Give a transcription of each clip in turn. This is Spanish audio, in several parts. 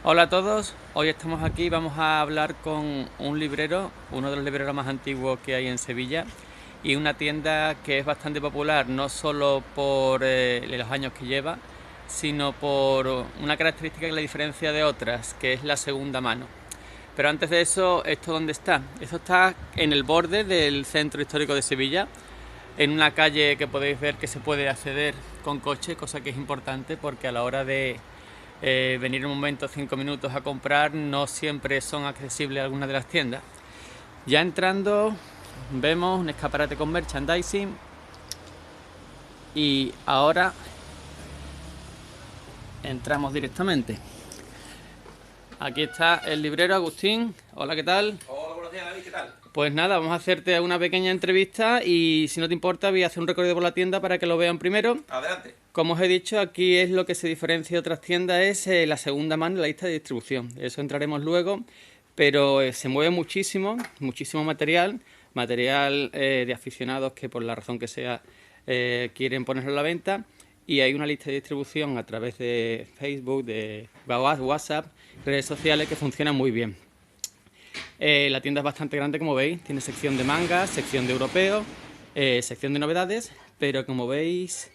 Hola a todos, hoy estamos aquí, vamos a hablar con un librero, uno de los libreros más antiguos que hay en Sevilla y una tienda que es bastante popular, no solo por los años que lleva, sino por una característica que la diferencia de otras, que es la segunda mano. Pero antes de eso, ¿esto dónde está? Esto está en el borde del centro histórico de Sevilla, en una calle que podéis ver que se puede acceder con coche, cosa que es importante porque a la hora de venir un momento, 5 minutos a comprar, no siempre son accesibles algunas de las tiendas. Ya entrando, vemos un escaparate con merchandising y ahora entramos directamente. Aquí está el librero Agustín. Hola, ¿qué tal? Hola, buenos días, David, ¿qué tal? Pues nada, vamos a hacerte una pequeña entrevista y si no te importa voy a hacer un recorrido por la tienda para que lo vean primero. Adelante. Como os he dicho, aquí es lo que se diferencia de otras tiendas, es la segunda mano, la lista de distribución. De eso entraremos luego, pero se mueve muchísimo, muchísimo material, material de aficionados que por la razón que sea quieren ponerlo a la venta. Y hay una lista de distribución a través de Facebook, de WhatsApp, redes sociales que funcionan muy bien. La tienda es bastante grande, como veis, tiene sección de mangas, sección de europeos, sección de novedades, pero como veis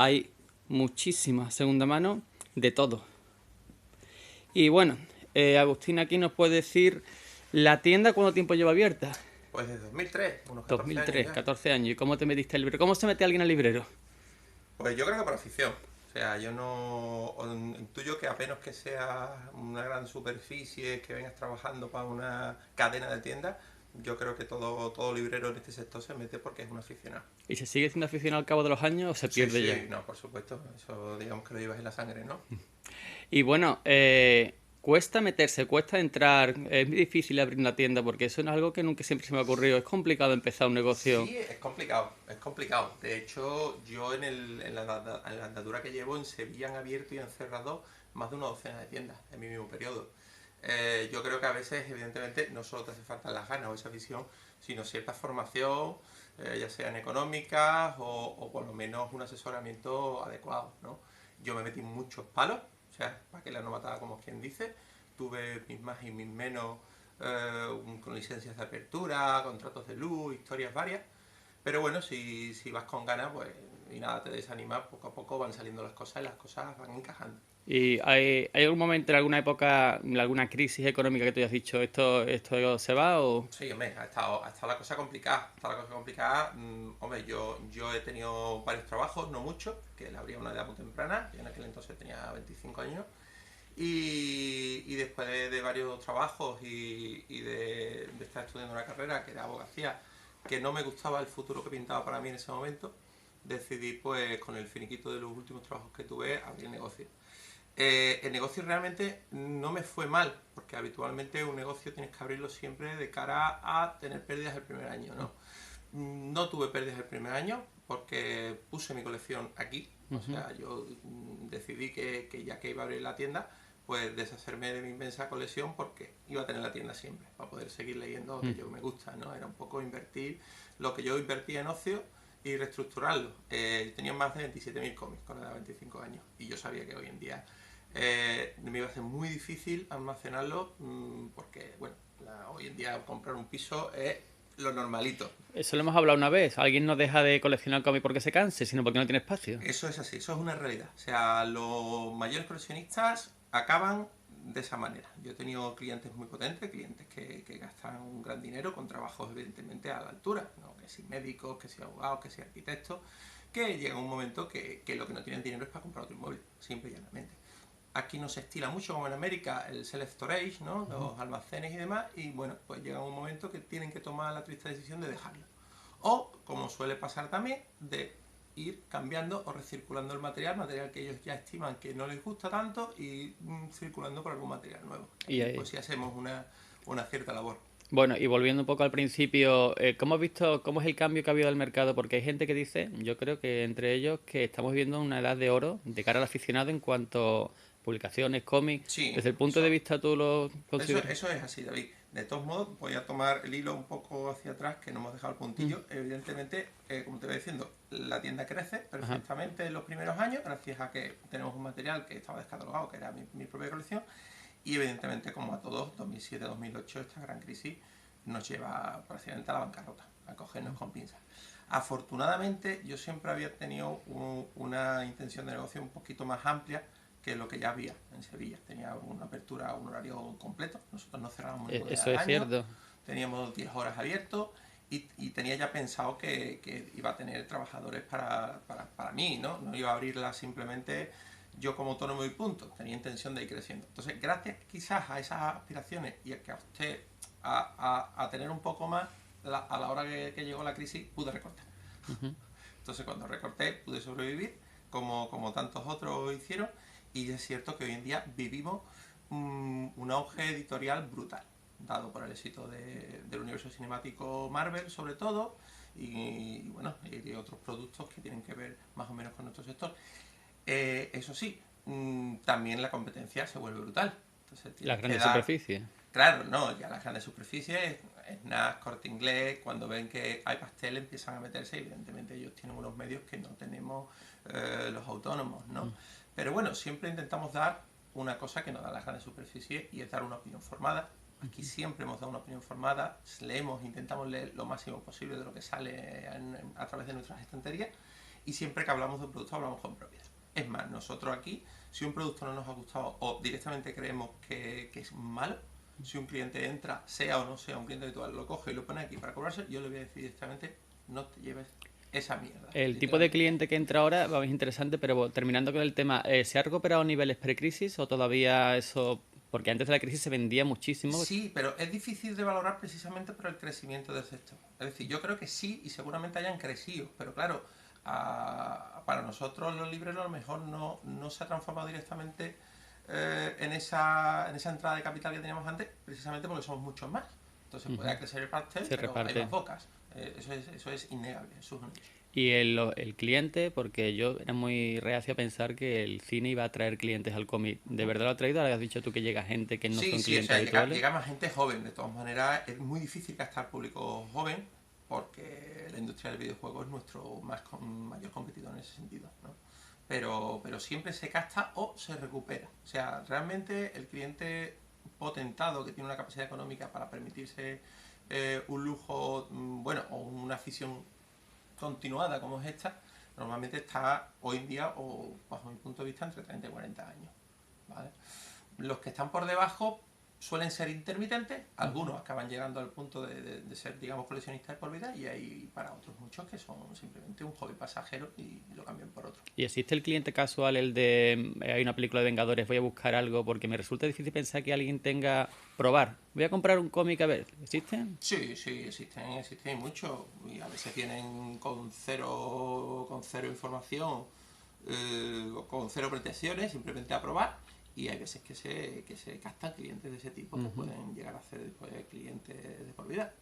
hay muchísima segunda mano de todo. Y bueno, Agustín aquí nos puede decir la tienda cuánto tiempo lleva abierta. Pues desde 2003, unos 14 años 2003, ya. 14 años. ¿Y cómo te metiste al librero? ¿Cómo se mete alguien al librero? Pues yo creo que por afición. O sea, yo no intuyo que apenas que sea una gran superficie, que vengas trabajando para una cadena de tiendas, yo creo que todo librero en este sector se mete porque es un aficionado. ¿Y se sigue siendo aficionado al cabo de los años o se Sí, pierde ya? sí, no, por supuesto. Eso digamos que lo llevas en la sangre, ¿no? Y bueno, cuesta meterse, cuesta entrar, es muy difícil abrir una tienda porque eso no es algo que nunca siempre se me ha ocurrido. Es complicado empezar un negocio. Sí, es complicado, es complicado. De hecho, yo en la andadura que llevo en Sevilla han abierto y han cerrado más de una docena de tiendas en mi mismo periodo. Yo creo que a veces, evidentemente, no solo te hace falta las ganas o esa visión, sino cierta formación, ya sean económicas o por lo menos un asesoramiento adecuado, ¿no? Yo me metí en muchos palos, o sea, para que la no mataba como quien dice, tuve mis más y mis menos con licencias de apertura, contratos de luz, historias varias. Pero bueno, si vas con ganas, pues y nada te desanimas, poco a poco van saliendo las cosas y las cosas van encajando. ¿Y hay algún momento, en alguna época, en alguna crisis económica que tú hayas dicho esto se va o...? Sí, hombre, ha estado la cosa complicada. Está la cosa complicada. Hombre, yo he tenido varios trabajos, no muchos, que le abría una edad muy temprana. Yo en aquel entonces tenía 25 años. Y después de varios trabajos y de estar estudiando una carrera que era abogacía, que no me gustaba el futuro que pintaba para mí en ese momento, decidí pues con el finiquito de los últimos trabajos que tuve abrir negocio. El negocio realmente no me fue mal, porque habitualmente un negocio tienes que abrirlo siempre de cara a tener pérdidas el primer año, ¿no? No tuve pérdidas el primer año porque puse mi colección aquí, o sea, yo decidí que ya que iba a abrir la tienda, pues deshacerme de mi inmensa colección porque iba a tener la tienda siempre, para poder seguir leyendo lo que yo me gusta, ¿no? Era un poco invertir lo que yo invertía en ocio y reestructurarlo. Tenía más de 27.000 cómics con la edad de 25 años y yo sabía que hoy en día me iba a ser muy difícil almacenarlo porque, bueno, hoy en día comprar un piso es lo normalito. Eso lo hemos hablado una vez. Alguien no deja de coleccionar cómics porque se canse, sino porque no tiene espacio. Eso es así, eso es una realidad. O sea, los mayores coleccionistas acaban de esa manera. Yo he tenido clientes muy potentes, clientes que gastan un gran dinero con trabajos evidentemente a la altura, ¿no? Que si médicos, que si abogados, que si arquitectos, que llega un momento que lo que no tienen dinero es para comprar otro inmueble, simple y llanamente. Aquí no se estila mucho como en América el self-storage, ¿no? Los almacenes y demás, y bueno, pues llega un momento que tienen que tomar la triste decisión de dejarlo. O, como suele pasar también, de ir cambiando o recirculando el material que ellos ya estiman que no les gusta tanto y circulando por algún material nuevo. Y Aquí ahí. pues sí hacemos una cierta labor. Bueno, y volviendo un poco al principio, ¿cómo has visto cómo es el cambio que ha habido del mercado? Porque hay gente que dice, yo creo que entre ellos, que estamos viviendo una edad de oro de cara al aficionado en cuanto a publicaciones, cómics. Sí, Desde el punto de eso, vista tú lo Eso, consideras. eso es así, David. De todos modos, voy a tomar el hilo un poco hacia atrás, que no hemos dejado el puntillo. Evidentemente, como te voy diciendo, la tienda crece Ajá. perfectamente en los primeros años, gracias a que tenemos un material que estaba descatalogado, que era mi propia colección. Y evidentemente, como a todos, 2007-2008, esta gran crisis nos lleva prácticamente a la bancarrota, a cogernos con pinzas. Afortunadamente, yo siempre había tenido una intención de negocio un poquito más amplia que lo que ya había en Sevilla. Tenía una apertura, un horario completo. Nosotros no cerrábamos ningún día Eso del es año. cierto. Teníamos 10 horas abiertos y tenía ya pensado que iba a tener trabajadores para mí, ¿no? No iba a abrirla simplemente yo como autónomo y punto. Tenía intención de ir creciendo. Entonces, gracias quizás a esas aspiraciones y a que a usted a tener un poco más, a la hora que llegó la crisis, pude recortar. Entonces, cuando recorté, pude sobrevivir, como tantos otros hicieron, y es cierto que hoy en día vivimos un auge editorial brutal, dado por el éxito del universo cinemático Marvel, sobre todo, y bueno, y de otros productos que tienen que ver más o menos con nuestro sector. Eso sí, también la competencia se vuelve brutal. Entonces, Las tienes que grandes dar. superficies. Claro, no, ya las grandes superficies, Snacks, Corte Inglés, cuando ven que hay pastel empiezan a meterse, evidentemente ellos tienen unos medios que no tenemos los autónomos, ¿no? Pero bueno, siempre intentamos dar una cosa que nos da las grandes superficies y es dar una opinión formada. Aquí siempre hemos dado una opinión formada, leemos, intentamos leer lo máximo posible de lo que sale a través de nuestras estanterías y siempre que hablamos de un producto hablamos con propiedad. Es más, nosotros aquí, si un producto no nos ha gustado o directamente creemos que es malo, si un cliente entra, sea o no sea un cliente habitual, lo coge y lo pone aquí para cobrarse, yo le voy a decir directamente, no te lleves esa mierda. El tipo de cliente que entra ahora va a ser interesante, pero terminando con el tema, ¿se ha recuperado niveles pre-crisis o todavía eso? Porque antes de la crisis se vendía muchísimo. Sí, pero es difícil de valorar precisamente por el crecimiento del sector. Es decir, yo creo que sí y seguramente hayan crecido, pero claro, para nosotros los libreros a lo mejor no se ha transformado directamente en esa entrada de capital que teníamos antes, precisamente porque somos muchos más. Entonces puede crecer el pastel, Se pero hay reparte. más bocas. Eso es innegable, eso es un hecho. Y el cliente, porque yo era muy reacio a pensar que el cine iba a traer clientes al cómic. ¿De verdad lo ha traído? Ahora has dicho tú que llega gente que no Sí, son sí, o clientes sea, habituales. llega más gente joven. De todas maneras, es muy difícil captar público joven porque la industria del videojuego es nuestro mayor competidor en ese sentido, ¿no? Pero siempre se capta o se recupera. O sea, realmente el cliente potentado que tiene una capacidad económica para permitirse un lujo, bueno, o una afición continuada como es esta, normalmente está hoy en día, o bajo mi punto de vista, entre 30 y 40 años, ¿vale? Los que están por debajo suelen ser intermitentes, algunos acaban llegando al punto de ser, digamos, coleccionistas de por vida, y hay para otros muchos que son simplemente un hobby pasajero y lo cambian por otro. ¿Y existe el cliente casual, el de hay una película de Vengadores, voy a buscar algo? Porque me resulta difícil pensar que alguien tenga probar. Voy a comprar un cómic a ver. ¿Existen? Sí, sí, existen muchos, y a veces vienen con cero información, con cero pretensiones, simplemente a probar, y hay veces que se captan clientes de ese tipo que pueden llegar a ser después clientes de por vida.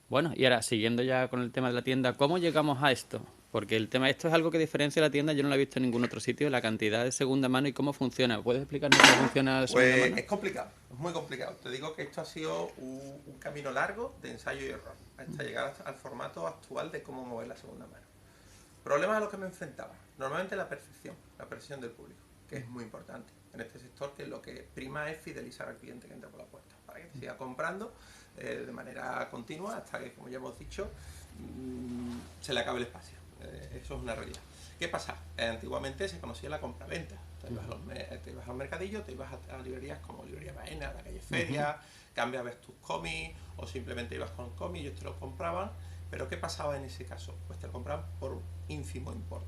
Bueno, y ahora, siguiendo ya con el tema de la tienda, ¿cómo llegamos a esto? Porque el tema, esto es algo que diferencia la tienda, yo no lo he visto en ningún otro sitio, la cantidad de segunda mano y cómo funciona. ¿Puedes explicarnos cómo funciona la segunda Pues mano? es complicado, es muy complicado. Te digo que esto ha sido un camino largo de ensayo y error hasta llegar al formato actual de cómo mover la segunda mano. Problemas a los que me enfrentaba. Normalmente la percepción del público, que es muy importante en este sector, que lo que prima es fidelizar al cliente que entra por la puerta, para que te siga comprando de manera continua hasta que, como ya hemos dicho, se le acabe el espacio. Eso es una realidad. ¿Qué pasa? Antiguamente se conocía la compra-venta. Te ibas a un mercadillo, te ibas a librerías como Librería Baena, la calle Feria, cambiabas tus cómics o simplemente ibas con cómics y ellos te los compraban. Pero ¿qué pasaba en ese caso? Pues te lo compraban por un ínfimo importe.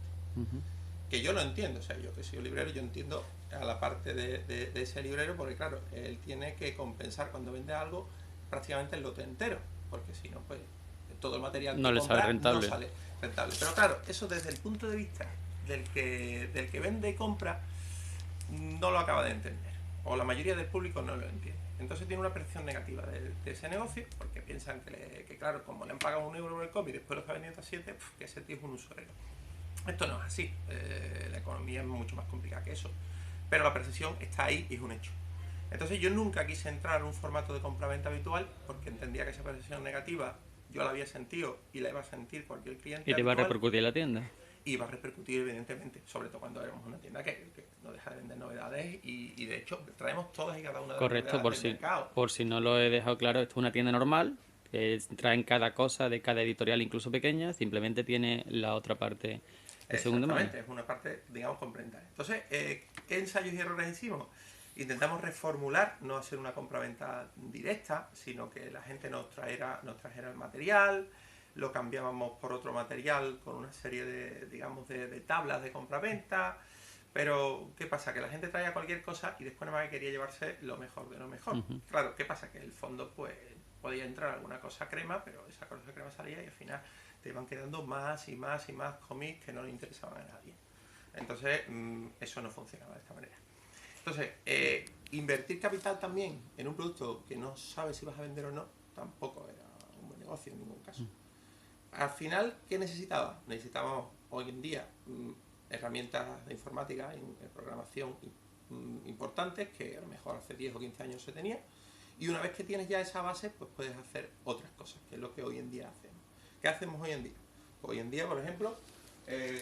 Que yo lo entiendo, o sea, yo que soy un librero, yo entiendo a la parte de ese librero, porque claro, él tiene que compensar cuando vende algo prácticamente el lote entero, porque si no, pues todo el material que No le sale compra rentable. no sale rentable. Pero claro, eso desde el punto de vista del que vende y compra, no lo acaba de entender, o la mayoría del público no lo entiende. Entonces tiene una percepción negativa de ese negocio, porque piensan que claro, como le han pagado €1 por el cómic y después lo está vendiendo a 7, que ese tío es un usurero. Esto no es así, la economía es mucho más complicada que eso, pero la percepción está ahí y es un hecho. Entonces yo nunca quise entrar en un formato de compra-venta habitual porque entendía que esa percepción negativa yo la había sentido y la iba a sentir cualquier cliente Y te va a habitual, repercutir en la tienda. y va a repercutir evidentemente, sobre todo cuando tenemos una tienda que no deja de vender novedades y de hecho traemos todas y cada una de las Correcto, novedades del mercado. por si no lo he dejado claro, esto es una tienda normal, que traen cada cosa de cada editorial, incluso pequeña, simplemente tiene la otra parte de segunda mano. Exactamente, es una parte, digamos, complementaria. Entonces, ¿qué ensayos y errores hicimos? Intentamos reformular, no hacer una compraventa directa, sino que la gente nos trajera el material, lo cambiábamos por otro material con una serie de, digamos, de tablas de compraventa. Pero, ¿qué pasa? Que la gente traía cualquier cosa y después nada más quería llevarse lo mejor de lo mejor. Claro, ¿qué pasa? Que el fondo, pues, podía entrar alguna cosa crema, pero esa cosa crema salía y al final te iban quedando más y más y más cómics que no le interesaban a nadie. Entonces, eso no funcionaba de esta manera. Entonces, invertir capital también en un producto que no sabes si vas a vender o no, tampoco era un buen negocio en ningún caso. Al final, ¿qué necesitaba? Necesitábamos hoy en día herramientas de informática y programación importantes que a lo mejor hace 10 o 15 años se tenía, y una vez que tienes ya esa base, pues puedes hacer otras cosas, que es lo que hoy en día hacemos. ¿Qué hacemos hoy en día? Hoy en día, por ejemplo,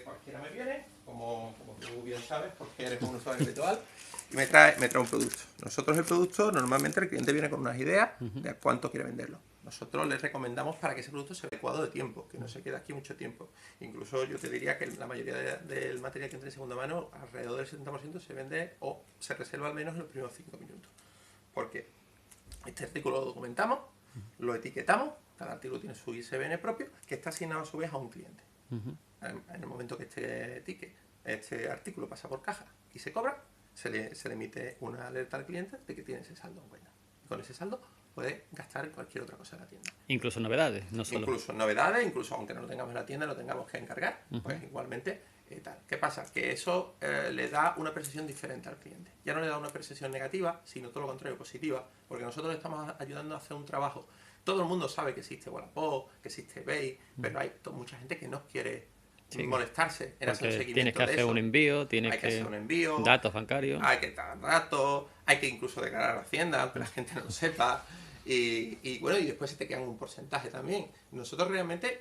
cualquiera me viene, como tú bien sabes, porque eres un usuario habitual, y me trae un producto. Nosotros el producto, normalmente el cliente viene con unas ideas de a cuánto quiere venderlo. Nosotros les recomendamos para que ese producto sea adecuado de tiempo, que no se quede aquí mucho tiempo. Incluso yo te diría que la mayoría del material que entra en segunda mano, alrededor del 70% se vende o se reserva al menos en los primeros 5 minutos. Porque este artículo lo documentamos, lo etiquetamos, cada artículo tiene su ISBN propio, que está asignado a su vez a un cliente. En el momento que este artículo pasa por caja y se cobra, se le emite una alerta al cliente de que tiene ese saldo en cuenta. Y con ese saldo puede gastar en cualquier otra cosa en la tienda. Incluso novedades, no solo. Incluso novedades, incluso aunque no lo tengamos en la tienda, lo tengamos que encargar, pues igualmente tal. ¿Qué pasa? Que eso le da una percepción diferente al cliente. Ya no le da una percepción negativa, sino todo lo contrario, positiva, porque nosotros le estamos ayudando a hacer un trabajo. Todo el mundo sabe que existe Wallapop, que existe eBay, pero hay mucha gente que no quiere molestarse en hacer un seguimiento. Tienes que hacer un envío, hay que hacer un envío, datos bancarios. Hay que dar datos, hay que incluso declarar a la Hacienda, aunque la gente no lo sepa. Y bueno, y después se te quedan un porcentaje también. Nosotros realmente,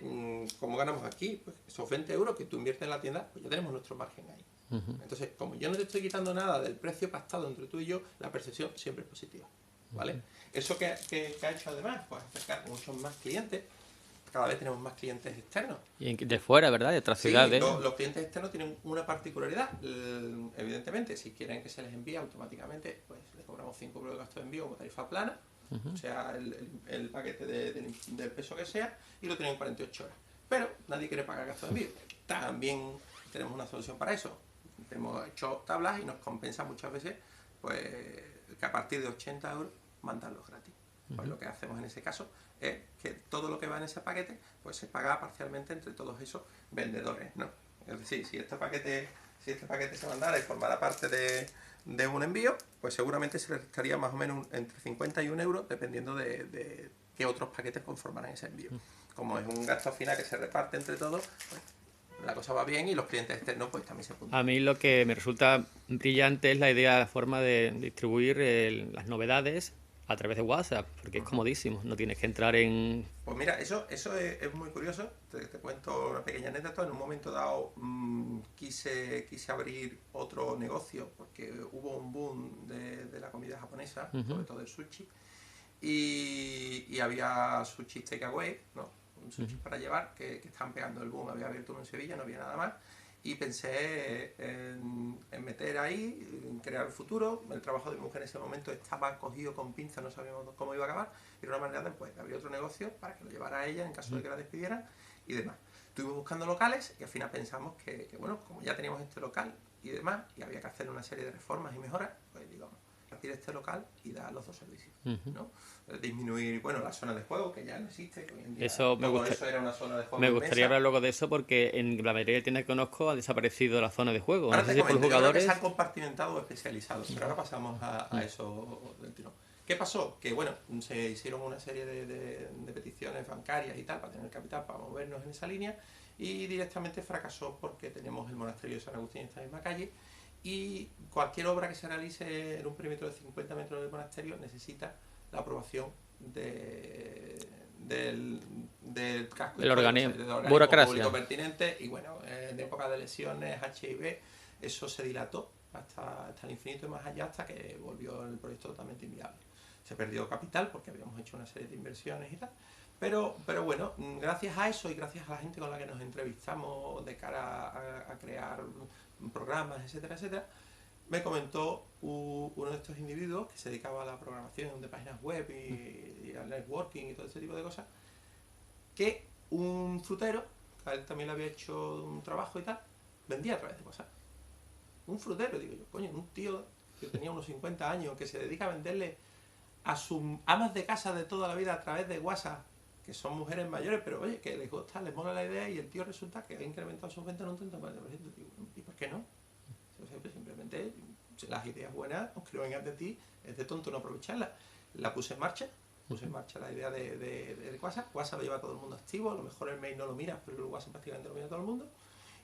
como ganamos aquí, pues esos 20 euros que tú inviertes en la tienda, pues ya tenemos nuestro margen ahí. Entonces, como yo no te estoy quitando nada del precio pactado entre tú y yo, la percepción siempre es positiva, ¿vale? Eso que ha hecho además, pues acercar muchos más clientes. Cada vez tenemos más clientes externos. Y de fuera, ¿verdad? De otras ciudades. Los clientes externos tienen una particularidad. Evidentemente, si quieren que se les envíe automáticamente, pues les cobramos 5 euros de gasto de envío como tarifa plana, o sea, el paquete del peso que sea, y lo tienen en 48 horas. Pero nadie quiere pagar gasto de envío. También tenemos una solución para eso. Hemos hecho tablas y nos compensa muchas veces pues que a partir de 80 euros mandarlos gratis. Pues lo que hacemos en ese caso es que todo lo que va en ese paquete pues se paga parcialmente entre todos esos vendedores, ¿no? Es decir, si este paquete se mandara y formara parte de un envío, pues seguramente se le estaría más o menos entre 50 y 1 euro, dependiendo de qué otros paquetes conformaran ese envío. Como es un gasto final que se reparte entre todos, pues la cosa va bien y los clientes externos pues también se puntuan. A mí lo que me resulta brillante es la idea, la forma de distribuir las novedades a través de WhatsApp, porque es comodísimo, no tienes que entrar en... Pues mira, eso es muy curioso, te cuento una pequeña anécdota. En un momento dado quise abrir otro negocio, porque hubo un boom de la comida japonesa, sobre todo el sushi, y había sushi takeaway, ¿no? Un sushi para llevar, que estaban pegando el boom. Había abierto uno en Sevilla, no había nada más, y pensé en meter ahí, en crear el futuro. El trabajo de mi mujer en ese momento estaba cogido con pinzas, no sabíamos cómo iba a acabar, y era una manera después de abrir otro negocio para que lo llevara a ella en caso de que la despidieran y demás. Estuvimos buscando locales y al final pensamos que bueno, como ya teníamos este local y demás, y había que hacer una serie de reformas y mejoras, pues digamos, partir este local y dar los dos servicios, ¿no? Disminuir, bueno, la zona de juego, que ya no existe, que hoy en día eso era una zona de juego me gustaría hablar luego de eso, porque en la mayoría de tiendas que conozco ha desaparecido la zona de juego. Ahora no sé te si por comento, los jugadores... se han compartimentado o especializado, pero ahora pasamos a eso del tirón. ¿Qué pasó? Que bueno, se hicieron una serie de peticiones bancarias y tal para tener capital para movernos en esa línea, y directamente fracasó porque tenemos el monasterio de San Agustín en esta misma calle, y cualquier obra que se realice en un perímetro de 50 metros del monasterio necesita la aprobación del del casco del histórico, organismo, del organismo burocracia público pertinente, y bueno, en época de lesiones, HIV, eso se dilató hasta el infinito y más allá, hasta que volvió el proyecto totalmente inviable. Se perdió capital porque habíamos hecho una serie de inversiones y tal, pero bueno, gracias a eso y gracias a la gente con la que nos entrevistamos de cara a crear programas, etcétera, etcétera, me comentó uno de estos individuos que se dedicaba a la programación de páginas web y al networking y todo ese tipo de cosas, que un frutero, a él también le había hecho un trabajo y tal, vendía a través de WhatsApp. Un frutero, digo yo, coño, un tío que tenía unos 50 años, que se dedica a venderle a sus amas de casa de toda la vida a través de WhatsApp, que son mujeres mayores, pero oye, que les gusta, les mola la idea, y el tío resulta que ha incrementado sus ventas en un 30%. Digo, ¿y por qué no? Simplemente las ideas buenas, aunque no vengan de ti, es de tonto no aprovecharlas. La puse en marcha la idea de WhatsApp. WhatsApp lo lleva todo el mundo activo, a lo mejor el mail no lo miras, pero el WhatsApp prácticamente lo mira todo el mundo.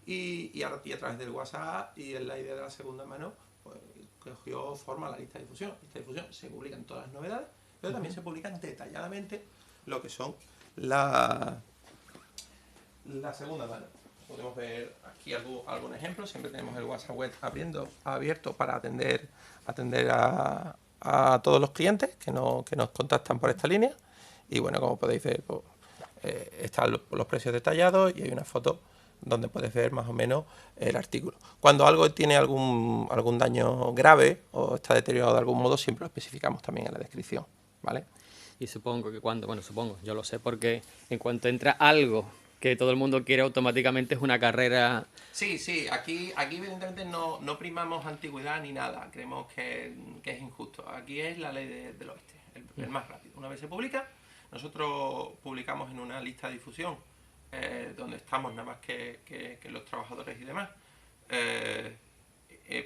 Y a través del WhatsApp y en la idea de la segunda mano, pues cogió forma la lista de difusión. La lista de difusión se publican todas las novedades, pero también se publican detalladamente lo que son la segunda mano. Podemos ver aquí algún ejemplo. Siempre tenemos el WhatsApp web abierto para atender a todos los clientes que nos contactan por esta línea. Y bueno, como podéis ver, pues, están los precios detallados y hay una foto donde puedes ver más o menos el artículo. Cuando algo tiene algún daño grave o está deteriorado de algún modo, siempre lo especificamos también en la descripción, ¿vale? y supongo que supongo, yo lo sé porque en cuanto entra algo que todo el mundo quiere automáticamente es una carrera. Sí, aquí evidentemente no primamos antigüedad ni nada, creemos que es injusto. Aquí es la ley del oeste, el más rápido. Una vez se publica, nosotros publicamos en una lista de difusión donde estamos nada más que los trabajadores y demás,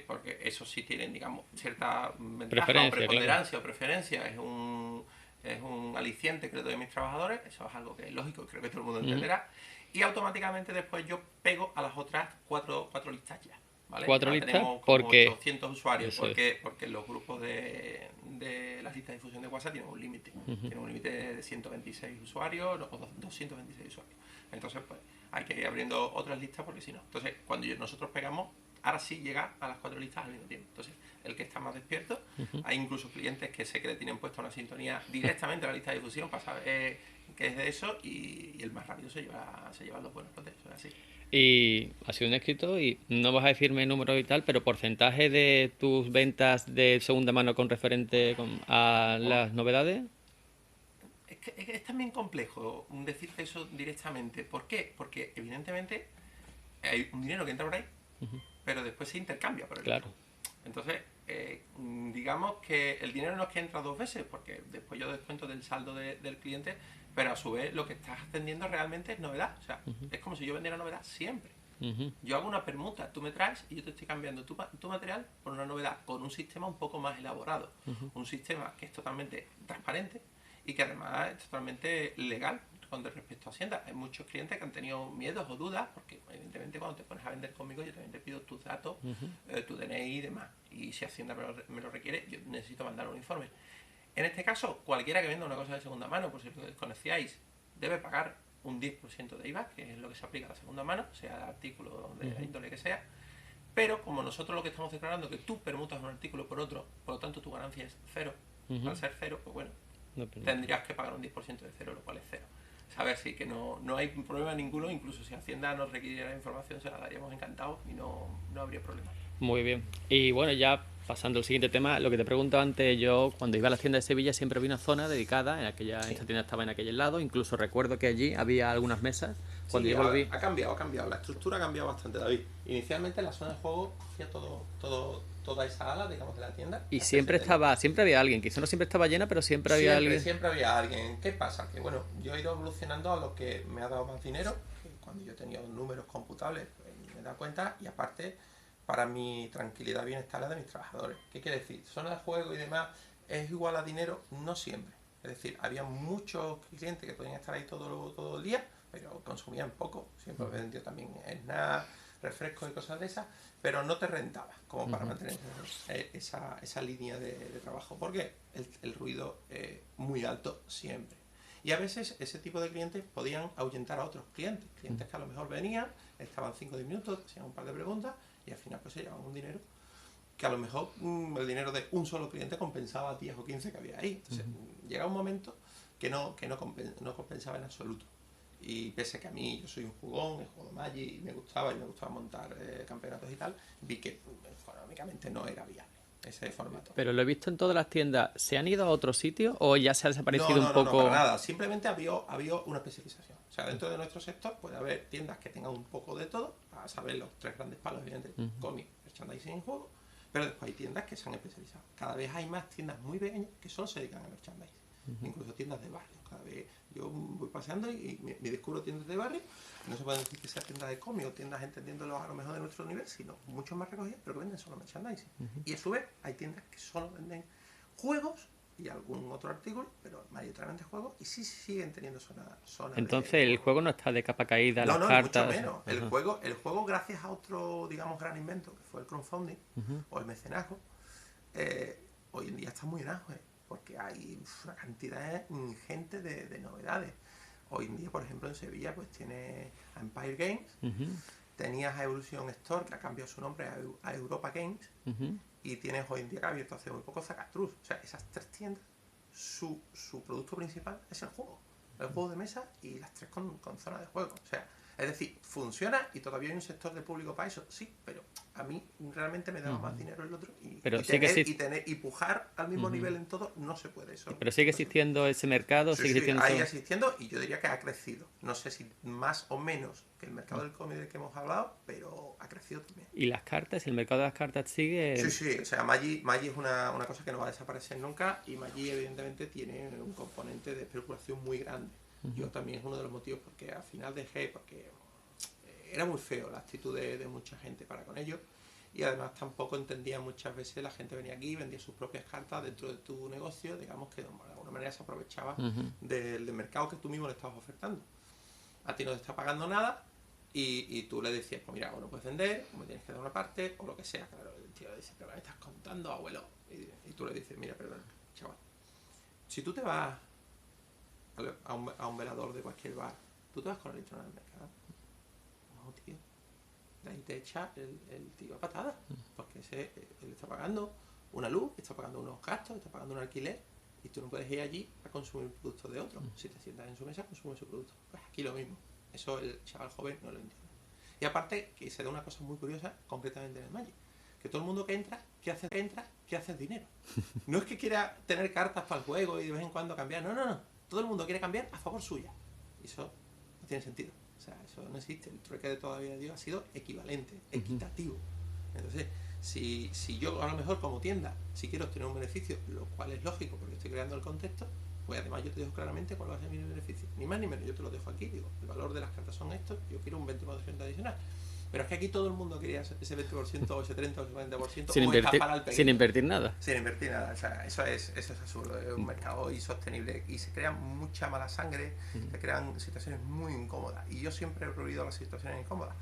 porque eso sí tienen, digamos, cierta ventaja o preponderancia, claro, o preferencia, es un aliciente que le doy a mis trabajadores, eso es algo que es lógico, creo que todo el mundo entenderá. Y automáticamente después yo pego a las otras cuatro listas ya, ¿vale? ¿Cuatro listas? Tenemos como 800 usuarios, porque los grupos de las listas de difusión de WhatsApp tienen un límite. Tienen un límite de 126 usuarios o 226 usuarios. Entonces, pues, hay que ir abriendo otras listas porque si no. Entonces, cuando nosotros pegamos, ahora sí llega a las 4 listas al mismo tiempo. Entonces, el que está más despierto, hay incluso clientes que sé que le tienen puesta una sintonía directamente a la lista de difusión para saber que es de eso, y el más rápido se lleva los buenos lotes, eso es así. Y ha sido un éxito y no vas a decirme números y tal, pero porcentaje de tus ventas de segunda mano con referente a las novedades. Es también complejo decirte eso directamente. ¿Por qué? Porque evidentemente hay un dinero que entra por ahí, pero después se intercambia por el Claro. otro. Entonces, digamos que el dinero no es que entra dos veces, porque después yo descuento del saldo del cliente, pero a su vez lo que estás atendiendo realmente es novedad. O sea, es como si yo vendiera novedad siempre. Yo hago una permuta, tú me traes y yo te estoy cambiando tu material por una novedad, con un sistema un poco más elaborado. Un sistema que es totalmente transparente y que además es totalmente legal con respecto a Hacienda. Hay muchos clientes que han tenido miedos o dudas, porque evidentemente cuando te pones a vender conmigo yo también te pido tus datos, tu DNI y demás. Y si Hacienda me lo requiere, yo necesito mandar un informe. En este caso, cualquiera que venda una cosa de segunda mano, por si lo desconocíais, debe pagar un 10% de IVA, que es lo que se aplica a la segunda mano, sea el artículo de la índole que sea. Pero como nosotros lo que estamos declarando es que tú permutas un artículo por otro, por lo tanto tu ganancia es cero, al ser cero, pues bueno, tendrías que pagar un 10% de cero, lo cual es cero. Saber sí que no hay problema ninguno, incluso si Hacienda nos requiriera información se la daríamos encantados y no habría problema. Muy bien. Y bueno, ya pasando al siguiente tema, lo que te pregunto antes, yo cuando iba a las tiendas de Sevilla siempre había una zona dedicada, esta tienda estaba en aquel lado, incluso recuerdo que allí había algunas mesas. Cuando sí, yo volví... ha cambiado, la estructura ha cambiado bastante, David. Inicialmente la zona de juego cogía toda esa ala, digamos, de la tienda. Y siempre había alguien, quizá no siempre estaba llena, pero siempre había alguien. Siempre había alguien. ¿Qué pasa? Que bueno, yo he ido evolucionando a lo que me ha dado más dinero, que cuando yo tenía números computables, pues, me he dado cuenta, y aparte, para mi tranquilidad y bienestar la de mis trabajadores. ¿Qué quiere decir? Zona de juego y demás es igual a dinero, no siempre. Es decir, había muchos clientes que podían estar ahí todo el día, pero consumían poco. Siempre vendió también snacks, refrescos y cosas de esas, pero no te rentaba como para mantener esa línea de trabajo, porque el ruido es muy alto siempre. Y a veces ese tipo de clientes podían ahuyentar a otros clientes, clientes que a lo mejor venían, estaban 5 o 10 minutos, hacían un par de preguntas y al final pues se llevaban un dinero que a lo mejor el dinero de un solo cliente compensaba a 10 o 15 que había ahí. Entonces, llega un momento no compensaba en absoluto. Y pese a que a mí yo soy un jugón, he jugado Magic y me gustaba montar campeonatos y tal, vi que económicamente no era viable ese formato. Pero lo he visto en todas las tiendas. ¿Se han ido a otro sitio o ya se ha desaparecido un No, para poco? nada. Simplemente había una especialización. O sea, dentro de nuestro sector puede haber tiendas que tengan un poco de todo, a saber los tres grandes palos, evidentemente, cómic, merchandising y juego, pero después hay tiendas que se han especializado. Cada vez hay más tiendas muy pequeñas que solo se dedican a merchandising. Incluso tiendas de barrio. Cada vez yo voy paseando y me descubro tiendas de barrio. No se puede decir que sea tiendas de cómic o tiendas entendiéndolo a lo mejor de nuestro nivel, sino mucho más recogidas, pero que venden solo merchandising. Y a su vez hay tiendas que solo venden juegos y algún otro artículo, pero mayoritariamente juegos, y sí siguen teniendo zona Entonces de el juego no está de capa caída, las no, cartas. mucho menos. El juego, gracias a otro, digamos, gran invento, que fue el crowdfunding o el mecenazgo, hoy en día está muy en auge, porque hay una cantidad ingente de novedades. Hoy en día, por ejemplo, en Sevilla, pues tiene a Empire Games, tenías a Evolution Store, que ha cambiado su nombre a Europa Games, y tienes hoy en día que ha abierto hace muy poco Zacatrus. O sea, esas tres tiendas, su producto principal es el juego de mesa y las tres con zona de juego. O sea, es decir, funciona y todavía hay un sector de público para eso, sí, pero a mí realmente me daba más dinero el otro y pujar al mismo nivel en todo no se puede eso. Pero sigue existiendo ese mercado, Sí, sigue existiendo... ahí existiendo y yo diría que ha crecido. No sé si más o menos que el mercado del cómic del que hemos hablado, pero ha crecido también. ¿Y las cartas? ¿El mercado de las cartas sigue...? Sí, o sea, Magic es una cosa que no va a desaparecer nunca y Magic evidentemente tiene un componente de especulación muy grande. Yo también es uno de los motivos porque al final dejé, porque era muy feo la actitud de mucha gente para con ellos y además tampoco entendía muchas veces, la gente venía aquí, vendía sus propias cartas dentro de tu negocio, digamos que de alguna manera se aprovechaba del mercado que tú mismo le estabas ofertando. A ti no te está pagando nada y tú le decías, pues mira, o no puedes vender, o me tienes que dar una parte, o lo que sea. Claro, el tío dice, pero me estás contando, abuelo. Y tú le dices, mira, perdón, chaval, si tú te vas a un velador de cualquier bar, tú te vas con el litrón al mercado. No, tío. De ahí te echa el tío a patada. Porque él está pagando una luz, está pagando unos gastos, está pagando un alquiler. Y tú no puedes ir allí a consumir productos de otros. Si te sientas en su mesa, consume su producto. Pues aquí lo mismo. Eso el chaval joven no lo entiende. Y aparte, que se da una cosa muy curiosa, concretamente en el Magic. Que todo el mundo que entra, ¿qué hace dinero? No es que quiera tener cartas para el juego y de vez en cuando cambiar. No. Todo el mundo quiere cambiar a favor suya. Y eso no tiene sentido. O sea, eso no existe. El trueque de todavía de Dios ha sido equivalente, equitativo. Entonces, si yo a lo mejor como tienda, si quiero obtener un beneficio, lo cual es lógico porque estoy creando el contexto, pues además yo te dejo claramente cuál va a ser mi beneficio. Ni más ni menos, yo te lo dejo aquí. Digo, el valor de las cartas son estos, yo quiero un 20% adicional. Pero es que aquí todo el mundo quería ese 20% o ese 30% o ese 40% sin invertir nada. Sin invertir nada. O sea, eso es absurdo. Es un mercado insostenible y se crea mucha mala sangre, se crean situaciones muy incómodas. Y yo siempre he prohibido las situaciones incómodas.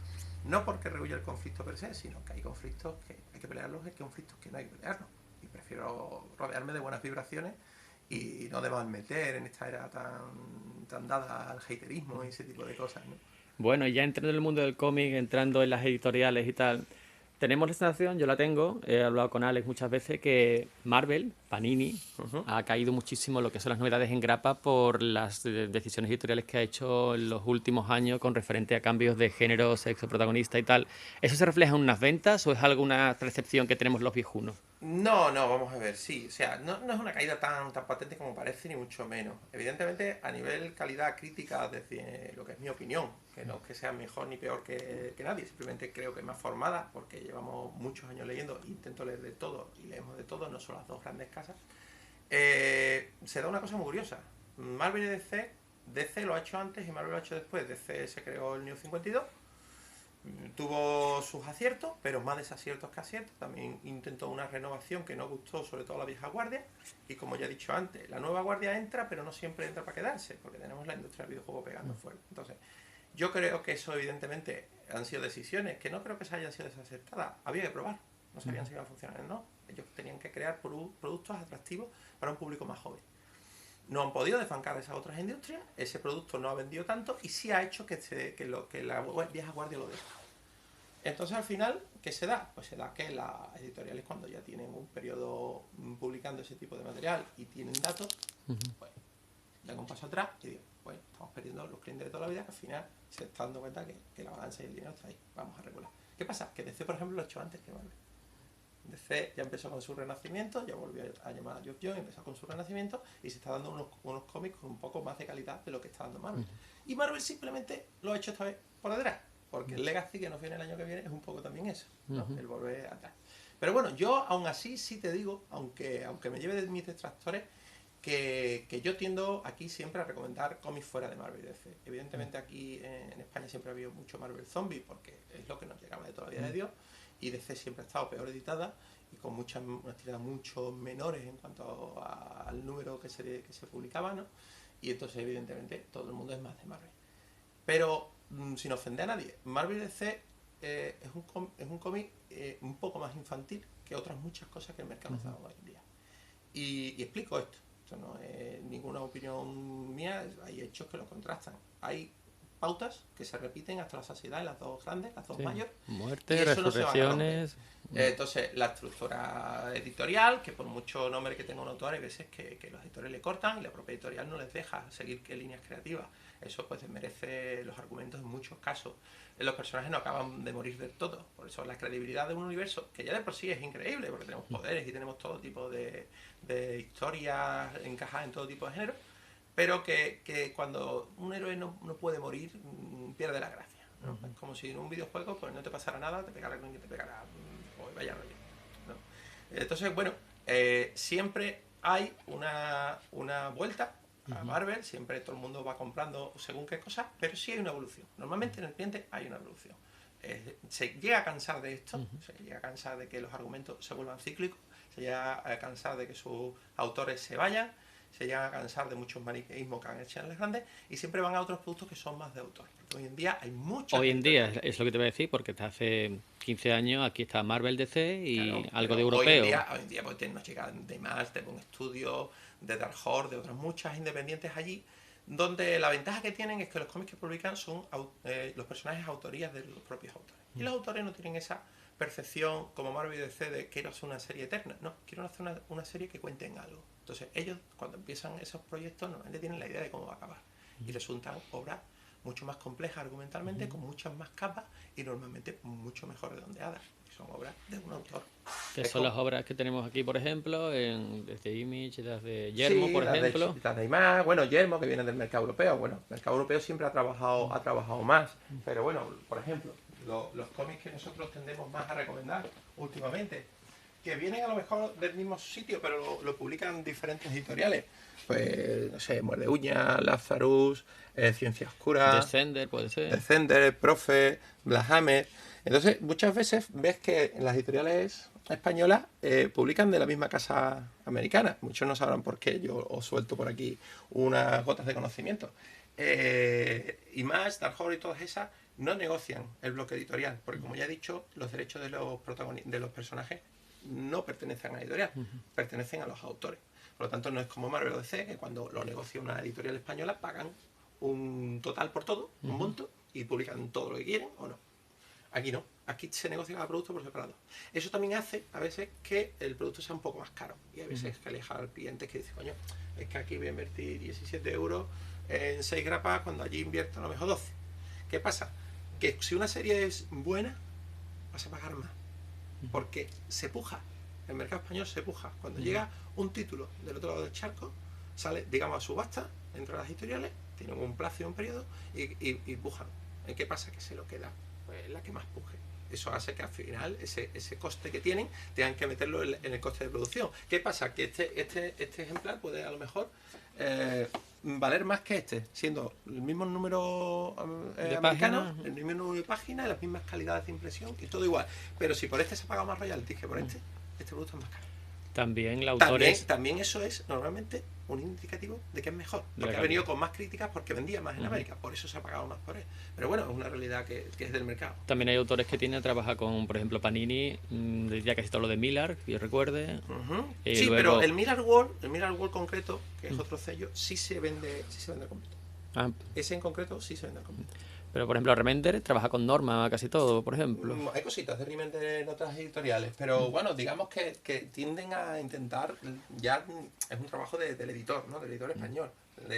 No porque rehuya el conflicto per se, sino que hay conflictos que hay que pelearlos y hay conflictos que no hay que pelearlos. Y prefiero rodearme de buenas vibraciones y no de malmeter en esta era tan dada al haterismo y ese tipo de cosas, ¿no? Bueno, ya entrando en el mundo del cómic, entrando en las editoriales y tal, tenemos la sensación, yo la tengo, he hablado con Alex muchas veces, que Marvel, Panini, ha caído muchísimo lo que son las novedades en grapa por las decisiones editoriales que ha hecho en los últimos años con referente a cambios de género, sexo, protagonista y tal. ¿Eso se refleja en unas ventas o es alguna percepción que tenemos los viejunos? No, vamos a ver, sí. O sea, no es una caída tan patente como parece, ni mucho menos. Evidentemente, a nivel calidad crítica, desde lo que es mi opinión, que no es que sea mejor ni peor que nadie, simplemente creo que es más formada, porque llevamos muchos años leyendo, intento leer de todo, y leemos de todo, no son las dos grandes casas. Se da una cosa muy curiosa. Marvel y DC lo ha hecho antes y Marvel lo ha hecho después. DC se creó el New 52. Tuvo sus aciertos, pero más desaciertos que aciertos. También intentó una renovación que no gustó, sobre todo a la vieja guardia. Y como ya he dicho antes, la nueva guardia entra, pero no siempre entra para quedarse, porque tenemos la industria del videojuego pegando fuerte. Entonces, yo creo que eso evidentemente han sido decisiones que no creo que se hayan sido desacertadas. Había que probar, no sabían si iban a funcionar o no. Ellos tenían que crear productos atractivos para un público más joven. no han podido desbancar de esas otras industrias, ese producto no ha vendido tanto y sí ha hecho que la vieja guardia lo deje. Entonces al final, ¿qué se da? Pues se da que las editoriales, cuando ya tienen un periodo publicando ese tipo de material y tienen datos, pues dan un paso atrás y digo, pues estamos perdiendo los clientes de toda la vida, que al final se está dando cuenta que la balanza y el dinero está ahí, vamos a regular. ¿Qué pasa? Que DC, por ejemplo, lo ha hecho antes que Marvel. DC ya empezó con su renacimiento, ya volvió a llamar a Geoff Johns, empezó con su renacimiento y se está dando unos cómics con un poco más de calidad de lo que está dando Marvel. Y Marvel simplemente lo ha hecho esta vez por detrás, porque el Legacy que nos viene el año que viene es un poco también eso, ¿no? El volver atrás. Pero bueno, yo aún así sí te digo, aunque me lleve de mis detractores, que yo tiendo aquí siempre a recomendar cómics fuera de Marvel y DC. Evidentemente aquí en España siempre ha habido mucho Marvel Zombie, porque es lo que nos llegaba de toda la vida de Dios, y DC siempre ha estado peor editada y con unas tiradas mucho menores en cuanto al número que se publicaba, ¿no? Y entonces evidentemente todo el mundo es más de Marvel. Pero sin ofender a nadie, Marvel DC es un cómic un poco más infantil que otras muchas cosas que el mercado está dando hoy en día. Y explico esto. Esto no es ninguna opinión mía, hay hechos que lo contrastan. Hay pautas que se repiten hasta la saciedad en las dos grandes, las dos mayores. Muerte, resurrecciones. Entonces, la estructura editorial, que por mucho nombre que tenga un autor, hay veces que los editores le cortan y la propia editorial no les deja seguir qué líneas creativas. Eso pues desmerece los argumentos en muchos casos. Los personajes no acaban de morir del todo. Por eso la credibilidad de un universo, que ya de por sí es increíble, porque tenemos poderes y tenemos todo tipo de historias encajadas en todo tipo de género, pero que cuando un héroe no puede morir, pierde la gracia, ¿no? Es como si en un videojuego pues no te pasara nada, te pegara alguien que te pegara, pues vaya rollo, ¿no? Entonces, bueno, siempre hay una vuelta a Marvel, siempre todo el mundo va comprando según qué cosas, pero sí hay una evolución. Normalmente en el cliente hay una evolución. Se llega a cansar de esto, se llega a cansar de que los argumentos se vuelvan cíclicos, se llega a cansar de que sus autores se vayan, se llegan a cansar de muchos maniqueísmos que han hecho en las grandes y siempre van a otros productos que son más de autor. Porque hoy en día hay muchos. Hoy en día es lo que te voy a decir, porque hasta hace 15 años aquí está Marvel DC y claro, algo de europeo. Hoy en día pues, nos llegan de más, de un estudio, de Dark Horse, de otras muchas independientes allí, donde la ventaja que tienen es que los cómics que publican son los personajes autorías de los propios autores. Y los autores no tienen esa percepción como Marvel y DC de quiero hacer una serie eterna. No, quiero hacer una serie que cuente en algo. Entonces ellos cuando empiezan esos proyectos normalmente tienen la idea de cómo va a acabar. Y resultan obras mucho más complejas argumentalmente, con muchas más capas y normalmente mucho mejor redondeadas. Son obras de un autor. Que son las obras que tenemos aquí, por ejemplo, desde Image, desde Yermo, por ejemplo. Las de Image, bueno, Yermo, que viene del mercado europeo. Bueno, el mercado europeo siempre ha trabajado más. Pero bueno, por ejemplo, los cómics que nosotros tendemos más a recomendar últimamente, que vienen a lo mejor del mismo sitio, pero lo publican diferentes editoriales. Pues, no sé, Muerde Uña, Lazarus, Ciencia Oscura... Descender, puede ser. Descender, Profe, Black Hammer... Entonces, muchas veces ves que las editoriales españolas publican de la misma casa americana. Muchos no sabrán por qué. Yo os suelto por aquí unas gotas de conocimiento. Image, Dark Horse y todas esas no negocian el bloque editorial, porque como ya he dicho, los derechos de los personajes no pertenecen a la editorial, pertenecen a los autores. Por lo tanto, no es como Marvel o DC, que cuando lo negocia una editorial española pagan un total por todo, un monto, y publican todo lo que quieren o no. Aquí no, aquí se negocia cada producto por separado. Eso también hace a veces que el producto sea un poco más caro. Y a veces que aleja al cliente que dice, coño, es que aquí voy a invertir 17 euros en 6 grapas cuando allí invierto a lo mejor 12. ¿Qué pasa? Que si una serie es buena, vas a pagar más. Porque se puja, el mercado español se puja. Cuando llega un título del otro lado del charco, sale, digamos, a subasta entre las editoriales, tienen un plazo y un periodo y pujan. ¿Qué pasa? Que se lo queda pues, la que más puje. Eso hace que al final ese coste que tienen tengan que meterlo en el coste de producción. ¿Qué pasa? Que este ejemplar puede a lo mejor valer más que siendo el mismo número americano, el mismo número de páginas, las mismas calidades de impresión y todo igual. Pero si por se ha pagado más royalties que por este producto es más caro. También autores... También eso es normalmente un indicativo de que es mejor. De Porque la ha venido con más críticas porque vendía más en América. Por eso se ha pagado más por él. Pero bueno, es una realidad que es del mercado. También hay autores que tienen trabaja con, por ejemplo, Panini, ya casi todo lo de Miller, que yo recuerde. Sí, Luego... pero el Miller World concreto, que es otro sello, sí se vende al completo. Ah, Ese en concreto sí se vende al completo. pero, por ejemplo, Remender trabaja con Norma casi todo, por ejemplo. Hay cositas de Remender en otras editoriales, pero bueno, digamos que tienden a intentar, ya es un trabajo del editor, ¿no? Del editor español.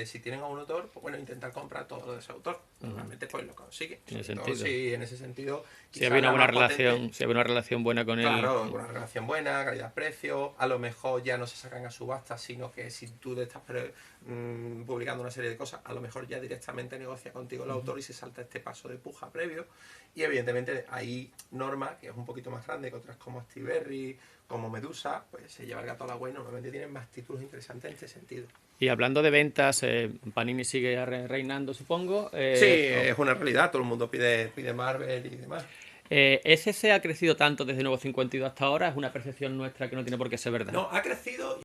Si tienen a un autor, pues bueno, intentar comprar todo lo de ese autor. Normalmente pues lo consigue. Tiene sentido. Sí, en ese sentido. Si había una buena relación, si había una relación buena con él. Claro, una relación buena, calidad-precio. A lo mejor ya no se sacan a subasta, sino que si tú te estás publicando una serie de cosas, a lo mejor ya directamente negocia contigo el autor y se salta este paso de puja previo. Y evidentemente hay Norma, que es un poquito más grande que otras como Stiberry, como Medusa, pues se lleva el gato al agua y normalmente tienen más títulos interesantes en este sentido. Y hablando de ventas, Panini sigue reinando, supongo. Sí, es una realidad, todo el mundo pide Marvel y demás. ¿SC ha crecido tanto desde Nuevo 52 hasta ahora? ¿Es una percepción nuestra que no tiene por qué ser verdad? No, ha crecido